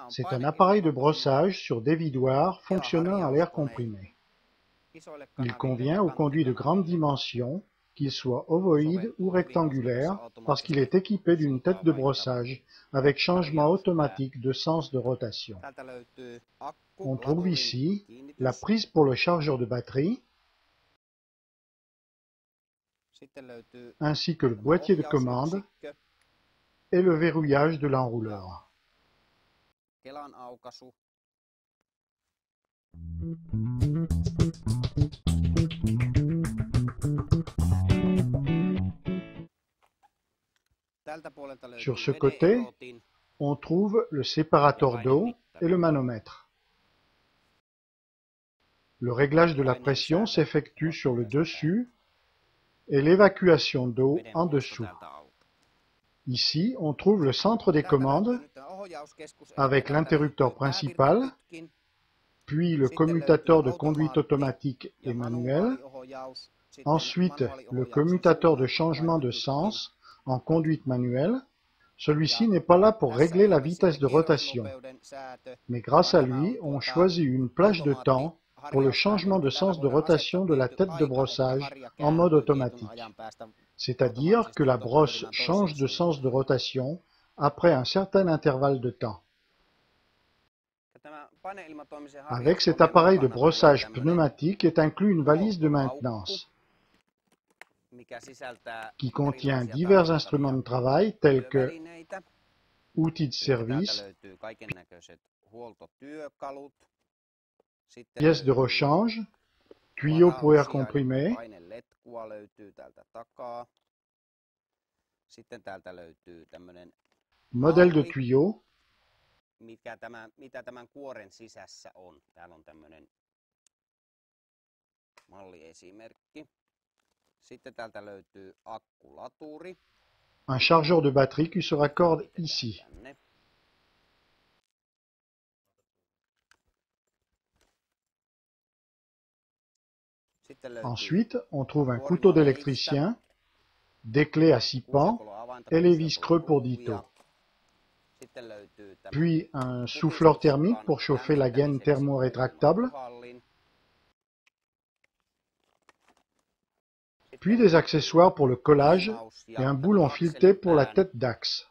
C'est un appareil de brossage sur dévidoir fonctionnant à l'air comprimé. Il convient aux conduits de grande dimension, qu'ils soient ovoïdes ou rectangulaires, parce qu'il est équipé d'une tête de brossage avec changement automatique de sens de rotation. On trouve ici la prise pour le chargeur de batterie, ainsi que le boîtier de commande et le verrouillage de l'enrouleur. Sur ce côté, on trouve le séparateur d'eau et le manomètre. Le réglage de la pression s'effectue sur le dessus et l'évacuation d'eau en dessous. Ici, on trouve le centre des commandes avec l'interrupteur principal, puis le commutateur de conduite automatique et manuelle, ensuite le commutateur de changement de sens en conduite manuelle. Celui-ci n'est pas là pour régler la vitesse de rotation, mais grâce à lui, on choisit une plage de temps pour le changement de sens de rotation de la tête de brossage en mode automatique. C'est-à-dire que la brosse change de sens de rotation après un certain intervalle de temps. Avec cet appareil de brossage pneumatique est inclus une valise de maintenance qui contient divers instruments de travail tels que outils de service, pièces de rechange, tuyaux pour air comprimé, modèle de tuyau, mitä tämän kuoren sisässä on. Täällä on tämmöinen malliesimerkki. Sitten täältä löytyy akkulaturi. un chargeur de batterie qui se raccorde ici. Ensuite, on trouve un couteau d'électricien, des clés à 6 pans et les vis creux pour dito. Puis un souffleur thermique pour chauffer la gaine thermo-rétractable. Puis des accessoires pour le collage et un boulon fileté pour la tête d'axe.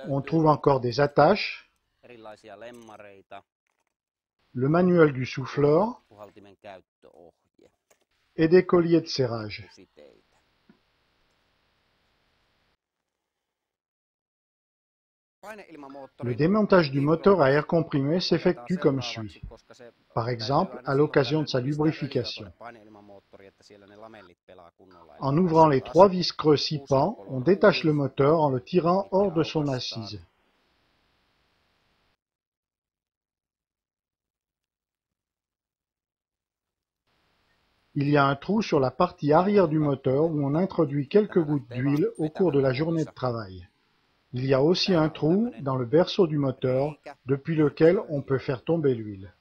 On trouve encore des attaches, le manuel du souffleur et des colliers de serrage. Le démontage du moteur à air comprimé s'effectue comme suit. Par exemple, à l'occasion de sa lubrification. En ouvrant les 3 vis creux 6 pans, on détache le moteur en le tirant hors de son assise. Il y a un trou sur la partie arrière du moteur où on introduit quelques gouttes d'huile au cours de la journée de travail. Il y a aussi un trou dans le berceau du moteur depuis lequel on peut faire tomber l'huile.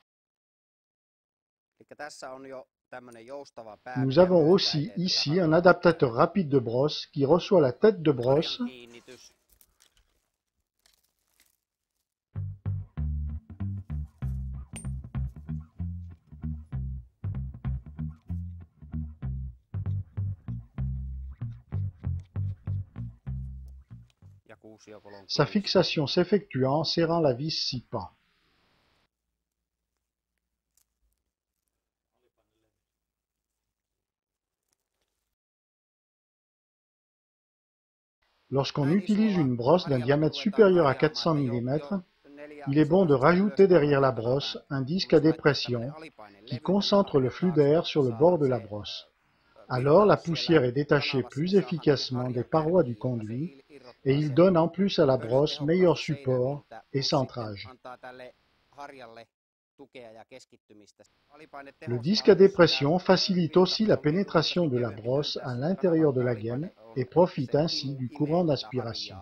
Nous avons aussi ici un adaptateur rapide de brosse qui reçoit la tête de brosse sa fixation s'effectuant en serrant la vis 6 pans. Lorsqu'on utilise une brosse d'un diamètre supérieur à 400 mm, il est bon de rajouter derrière la brosse un disque à dépression qui concentre le flux d'air sur le bord de la brosse. Alors la poussière est détachée plus efficacement des parois du conduit et il donne en plus à la brosse meilleur support et centrage. Le disque à dépression facilite aussi la pénétration de la brosse à l'intérieur de la gaine et profite ainsi du courant d'aspiration.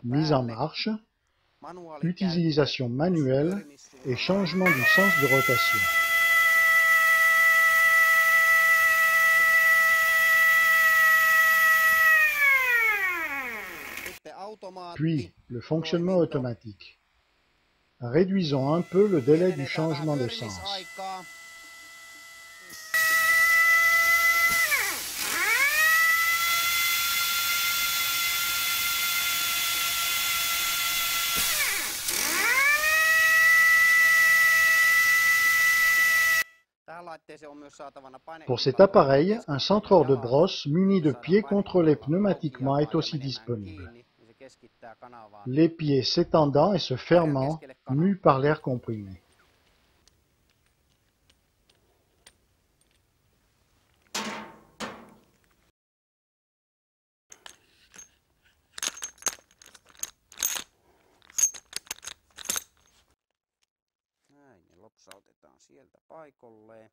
mise en marche, utilisation manuelle et changement du sens de rotation. Puis, le fonctionnement automatique. Réduisons un peu le délai du changement de sens. Pour cet appareil, un centreur de brosse muni de pieds contrôlés pneumatiquement est aussi disponible. Les pieds s'étendant et se fermant, mus par l'air comprimé. Näin, ne lopsautetaan sieltä paikalleen.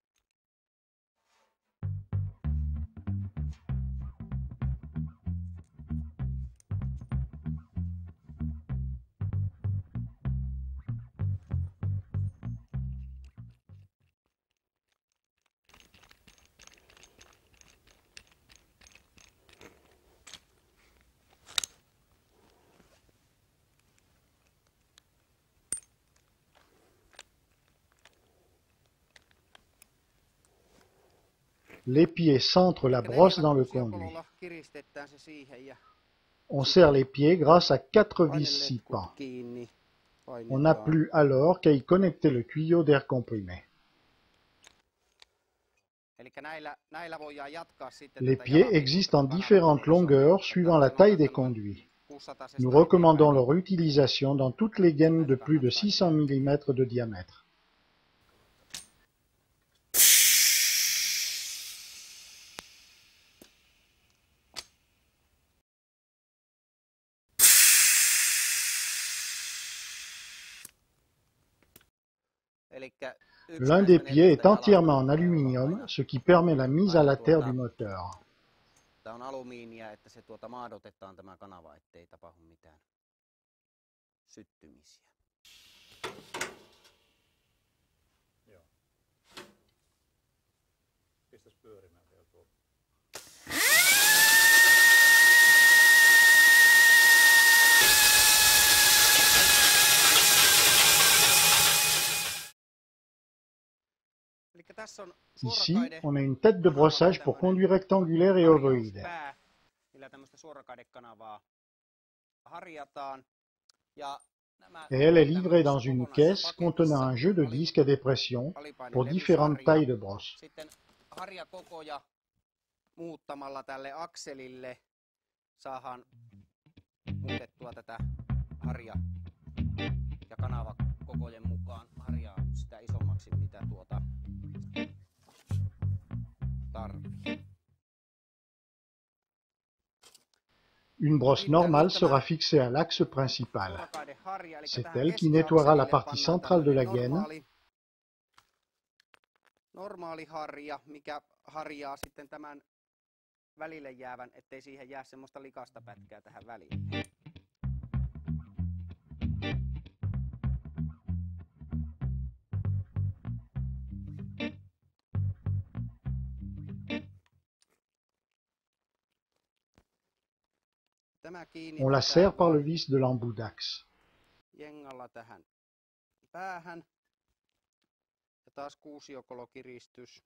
Les pieds centrent la brosse dans le conduit. On serre les pieds grâce à 4 vis 6 pans. On n'a plus alors qu'à y connecter le tuyau d'air comprimé. Les pieds existent en différentes longueurs suivant la taille des conduits. Nous recommandons leur utilisation dans toutes les gaines de plus de 600 mm de diamètre. L'un des pieds est entièrement en aluminium, ce qui permet la mise à la terre du moteur. Tämä on alumiinia, että se maadotetaan tämä kanava, ettei tapahdu mitään syttymisiä. Joo. Pistäs pyörimään vielä tuolla. Ici, on a une tête de brossage pour conduit rectangulaire et ovoïde. Et elle est livrée dans une caisse contenant un jeu de disques à dépression pour différentes tailles de brosse. Muuttamalla tälle akselille saadaan muutettua tätä harja ja kanavakokojen mukaan harjaa sitä isommaksi mitä tarvii. Une brosse normale sera fixée à l'axe principal. C'est elle qui nettoiera la partie centrale de la gaine. Normaali harja, mikä harjaa sitten tämän välille jäävän, ettei siihen jää semmoista likasta pätkää tähän väliin. On la serre par le vis de l'embout d'axe. Jengalla tähän päähän. Ja taas kuusiokolokiristys.